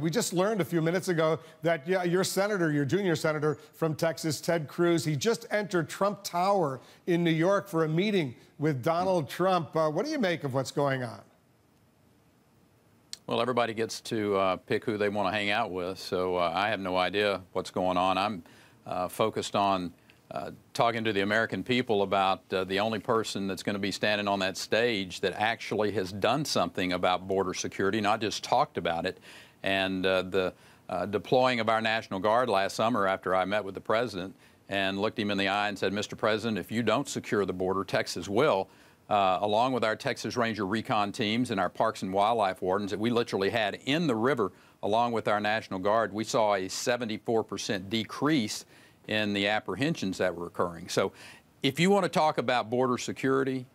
We just learned a few minutes ago that, yeah, your senator, your junior senator from Texas, Ted Cruz, he just entered Trump Tower in New York for a meeting with Donald Trump. What do you make of what's going on? Well, everybody gets to pick who they want to hang out with, so I have no idea what's going on. I'm focused on talking to the American people about the only person that's going to be standing on that stage that actually has done something about border security, not just talked about it. And the deploying of our National Guard last summer after I met with the president and looked him in the eye and said, Mr. President, if you don't secure the border, Texas will. Along with our Texas Ranger recon teams and our Parks and Wildlife wardens that we literally had in the river, along with our National Guard, we saw a 74% decrease in the apprehensions that were occurring. So if you want to talk about border security,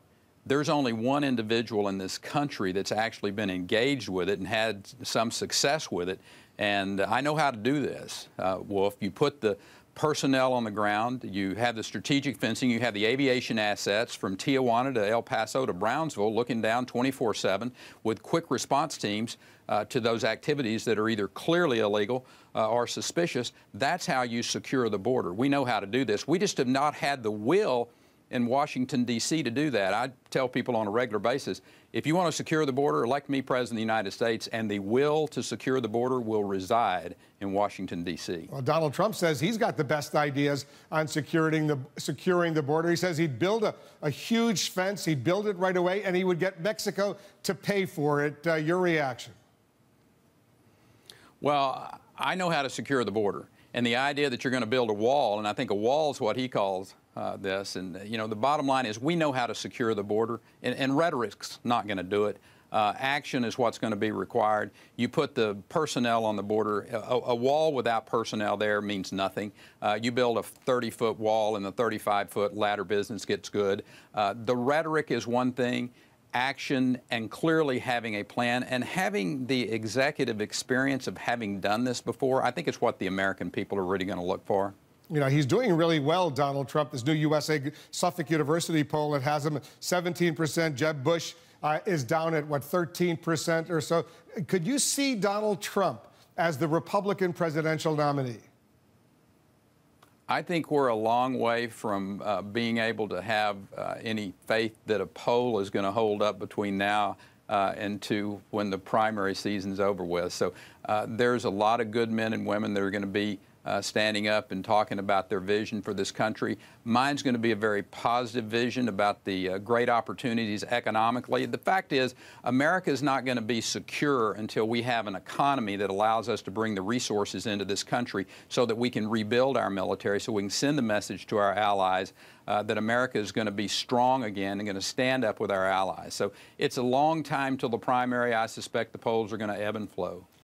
there's only one individual in this country that's actually been engaged with it and had some success with it. And I know how to do this. Wolf, you put the personnel on the ground, you have the strategic fencing, you have the aviation assets from Tijuana to El Paso to Brownsville looking down 24/7 with quick response teams to those activities that are either clearly illegal or suspicious. That's how you secure the border. We know how to do this. We just have not had the will in Washington, D.C. to do that. I tell people on a regular basis, if you want to secure the border, elect me President of the United States, and the will to secure the border will reside in Washington, D.C. Well, Donald Trump says he's got the best ideas on securing the border. He says he'd build a huge fence, he'd build it right away, and he would get Mexico to pay for it. Your reaction? Well, I know how to secure the border. And the idea that you're going to build a wall, and I think a wall is what he calls this, and you know, the bottom line is we know how to secure the border, and rhetoric's not going to do it. Action is what's going to be required. You put the personnel on the border. A wall without personnel there means nothing. You build a 30-foot wall and the 35-foot ladder business gets good. The rhetoric is one thing. Action and clearly having a plan and having the executive experience of having done this before, I think it's what the American people are really going to look for. You know, he's doing really well, Donald Trump. This new USA Suffolk University poll that has him at 17%. Jeb Bush is down at, what, 13% or so. Could you see Donald Trump as the Republican presidential nominee? I think we're a long way from being able to have any faith that a poll is going to hold up between now and to when the primary season's over with. So there's a lot of good men and women that are going to be standing up and talking about their vision for this country. Mine's going to be a very positive vision about the great opportunities economically. The fact is, America is not going to be secure until we have an economy that allows us to bring the resources into this country so that we can rebuild our military, so we can send the message to our allies that America is going to be strong again and going to stand up with our allies. So it's a long time till the primary. I suspect the polls are going to ebb and flow.